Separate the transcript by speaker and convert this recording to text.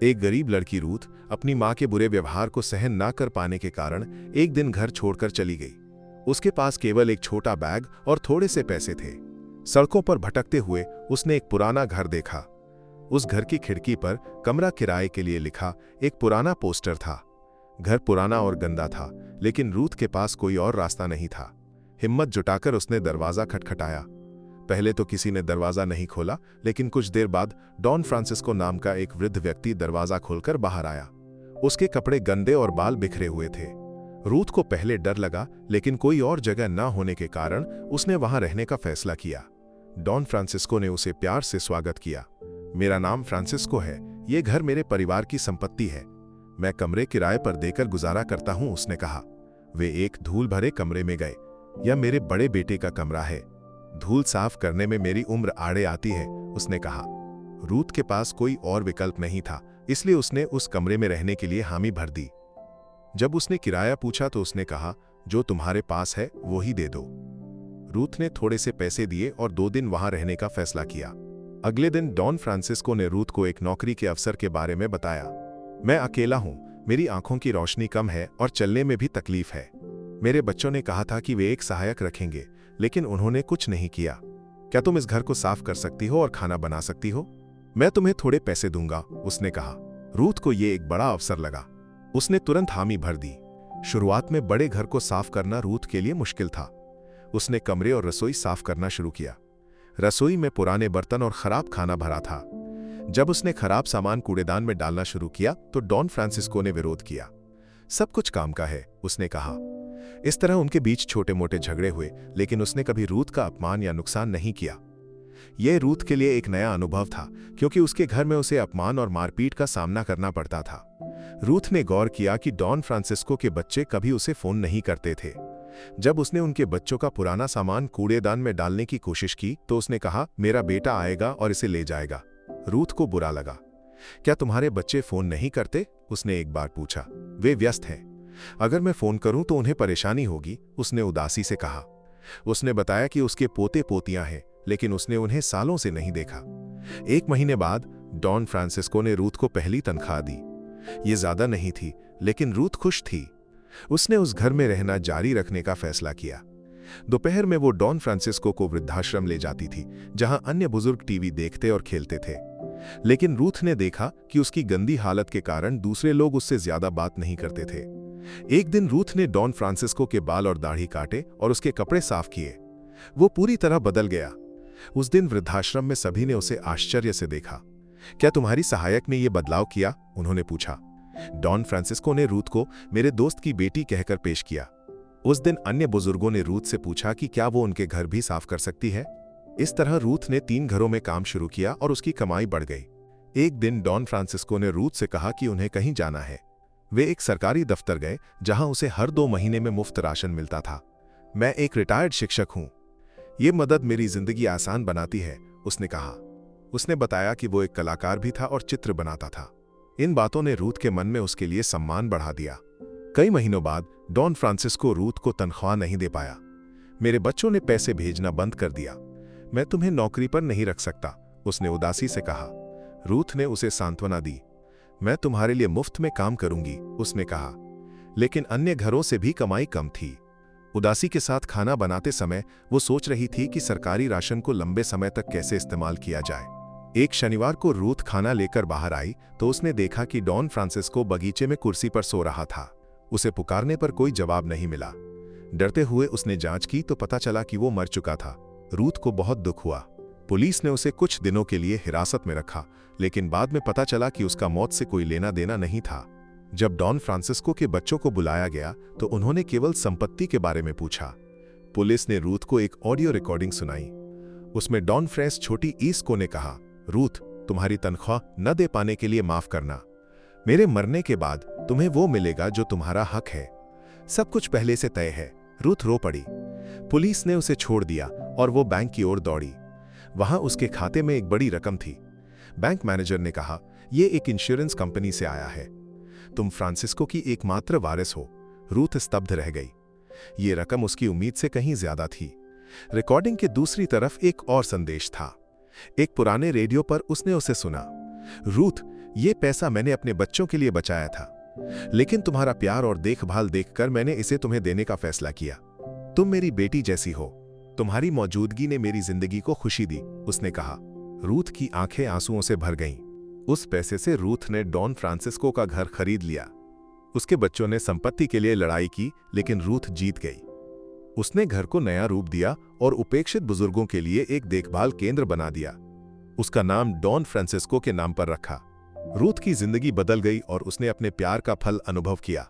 Speaker 1: एक गरीब लड़की रूथ अपनी माँ के बुरे व्यवहार को सहन ना कर पाने के कारण एक दिन घर छोड़कर चली गई। उसके पास केवल एक छोटा बैग और थोड़े से पैसे थे। सड़कों पर भटकते हुए उसने एक पुराना घर देखा। उस घर की खिड़की पर कमरा किराए के लिए लिखा एक पुराना पोस्टर था। घर पुराना और गंदा था, लेकिन रूथ के पास कोई और रास्ता नहीं था। हिम्मत जुटाकर उसने दरवाजा खटखटाया। पहले तो किसी ने दरवाजा नहीं खोला, लेकिन कुछ देर बाद डॉन फ्रांसिस्को नाम का एक वृद्ध व्यक्ति दरवाजा खोलकर बाहर आया। उसके कपड़े गंदे और बाल बिखरे हुए थे। रूथ को पहले डर लगा, लेकिन कोई और जगह न होने के कारण उसने वहां रहने का फैसला किया। डॉन फ्रांसिस्को ने उसे प्यार से स्वागत किया। मेरा नाम फ्रांसिस्को है, ये घर मेरे परिवार की संपत्ति है। मैं कमरे किराए पर देकर गुजारा करता हूं, उसने कहा। वे एक धूल भरे कमरे में गए। यह मेरे बड़े बेटे का कमरा है। धूल साफ करने में मेरी उम्र आड़े आती है, उसने कहा। रूथ के पास कोई और विकल्प नहीं था, इसलिए उसने उस कमरे में रहने के लिए हामी भर दी। जब उसने किराया पूछा तो उसने कहा, जो तुम्हारे पास है वो ही दे दो। रूथ ने थोड़े से पैसे दिए और 2 दिन वहां रहने का फैसला किया। अगले दिन डॉन फ्रांसिस्को ने रूथ को एक नौकरी के अवसर के बारे में बताया। मैं अकेला हूं, मेरी आंखों की रोशनी कम है और चलने में भी तकलीफ है। मेरे बच्चों ने कहा था कि वे एक सहायक रखेंगे, लेकिन उन्होंने कुछ नहीं किया। क्या तुम इस घर को साफ कर सकती हो और खाना बना सकती हो? मैं तुम्हें थोड़े पैसे दूंगा, उसने कहा। रूथ को यह एक बड़ा अवसर लगा। उसने तुरंत हामी भर दी। शुरुआत में बड़े घर को साफ करना रूथ के लिए मुश्किल था। उसने कमरे और रसोई साफ करना शुरू किया। रसोई में पुराने बर्तन और खराब खाना भरा था। जब उसने खराब सामान कूड़ेदान में डालना शुरू किया तो डॉन फ्रांसिस्को ने विरोध किया। सब कुछ काम का है, उसने कहा। इस तरह उनके बीच छोटे मोटे झगड़े हुए, लेकिन उसने कभी रूथ का अपमान या नुकसान नहीं किया। यह रूथ के लिए एक नया अनुभव था, क्योंकि उसके घर में उसे अपमान और मारपीट का सामना करना पड़ता था। रूथ ने गौर किया कि डॉन फ्रांसिस्को के बच्चे कभी उसे फोन नहीं करते थे। जब उसने उनके बच्चों का पुराना सामान कूड़ेदान में डालने की कोशिश की तो उसने कहा, मेरा बेटा आएगा और इसे ले जाएगा। रूथ को बुरा लगा। क्या तुम्हारे बच्चे फोन नहीं करते? उसने एक बार पूछा। वे व्यस्त हैं। अगर मैं फोन करूं तो उन्हें परेशानी होगी, उसने उदासी से कहा। उसने बताया कि उसके पोते पोतियां हैं, लेकिन उसने उन्हें सालों से नहीं देखा। 1 महीने बाद डॉन फ्रांसिस्को ने रूथ को पहली तनख्वाह दी। ये ज्यादा नहीं थी, लेकिन रूथ खुश थी। उसने उस घर में रहना जारी रखने का फैसला किया। दोपहर में वो डॉन फ्रांसिस्को को वृद्धाश्रम ले जाती थी, जहां अन्य बुजुर्ग टीवी देखते और खेलते थे। लेकिन रूथ ने देखा कि उसकी गंदी हालत के कारण दूसरे लोग उससे ज्यादा बात नहीं करते थे। एक दिन रूथ ने डॉन फ्रांसिस्को के बाल और दाढ़ी काटे और उसके कपड़े साफ किए। वो पूरी तरह बदल गया। उस दिन वृद्धाश्रम में सभी ने उसे आश्चर्य से देखा। क्या तुम्हारी सहायक ने यह बदलाव किया? उन्होंने पूछा। डॉन फ्रांसिस्को ने रूथ को मेरे दोस्त की बेटी कहकर पेश किया। उस दिन अन्य बुजुर्गों ने रूथ से पूछा कि क्या वो उनके घर भी साफ कर सकती है। इस तरह रूथ ने 3 घरों में काम शुरू किया और उसकी कमाई बढ़ गई। एक दिन डॉन फ्रांसिस्को ने रूथ से कहा कि उन्हें कहीं जाना है। वे एक सरकारी दफ्तर गए, जहां उसे हर 2 महीने में मुफ्त राशन मिलता था। मैं एक रिटायर्ड शिक्षक हूं। ये मदद मेरी जिंदगी आसान बनाती है, उसने कहा। उसने बताया कि वो एक कलाकार भी था और चित्र बनाता था। इन बातों ने रूथ के मन में उसके लिए सम्मान बढ़ा दिया। कई महीनों बाद डॉन फ्रांसिस्को रूथ को तनख्वाह नहीं दे पाया। मेरे बच्चों ने पैसे भेजना बंद कर दिया। मैं तुम्हें नौकरी पर नहीं रख सकता, उसने उदासी से कहा। रूथ ने उसे सांत्वना दी। मैं तुम्हारे लिए मुफ्त में काम करूंगी, उसने कहा। लेकिन अन्य घरों से भी कमाई कम थी। उदासी के साथ खाना बनाते समय वो सोच रही थी कि सरकारी राशन को लंबे समय तक कैसे इस्तेमाल किया जाए। एक शनिवार को रूथ खाना लेकर बाहर आई तो उसने देखा कि डॉन फ्रांसिस्को बगीचे में कुर्सी पर सो रहा था। उसे पुकारने पर कोई जवाब नहीं मिला। डरते हुए उसने जांच की तो पता चला कि वो मर चुका था। रूथ को बहुत दुख हुआ। पुलिस ने उसे कुछ दिनों के लिए हिरासत में रखा, लेकिन बाद में पता चला कि उसका मौत से कोई लेना देना नहीं था। जब डॉन फ्रांसिस्को के बच्चों को बुलाया गया तो उन्होंने केवल संपत्ति के बारे में पूछा। पुलिस ने रूथ को एक ऑडियो रिकॉर्डिंग सुनाई। उसमें डॉन फ्रेंस छोटी ईस्को ने कहा, रूथ, तुम्हारी तनख्वाह न दे पाने के लिए माफ करना। मेरे मरने के बाद तुम्हें वो मिलेगा जो तुम्हारा हक है। सब कुछ पहले से तय है। रूथ रो पड़ी। पुलिस ने उसे छोड़ दिया और वो बैंक की ओर दौड़ी। वहां उसके खाते में एक बड़ी रकम थी। बैंक मैनेजर ने कहा, यह एक इंश्योरेंस कंपनी से आया है। तुम फ्रांसिस्को की एकमात्र वारिस हो। रूथ स्तब्ध रह गई। ये रकम उसकी उम्मीद से कहीं ज्यादा थी। रिकॉर्डिंग के दूसरी तरफ एक और संदेश था। एक पुराने रेडियो पर उसने उसे सुना, रूथ, ये पैसा मैंने अपने बच्चों के लिए बचाया था, लेकिन तुम्हारा प्यार और देखभाल देखकर मैंने इसे तुम्हें देने का फैसला किया। तुम मेरी बेटी जैसी हो, तुम्हारी मौजूदगी ने मेरी जिंदगी को खुशी दी, उसने कहा। रूथ की आंखें आंसुओं से भर गईं। उस पैसे से रूथ ने डॉन फ्रांसिस्को का घर खरीद लिया। उसके बच्चों ने संपत्ति के लिए लड़ाई की, लेकिन रूथ जीत गई। उसने घर को नया रूप दिया और उपेक्षित बुजुर्गों के लिए एक देखभाल केंद्र बना दिया। उसका नाम डॉन फ्रांसिस्को के नाम पर रखा। रूथ की जिंदगी बदल गई और उसने अपने प्यार का फल अनुभव किया।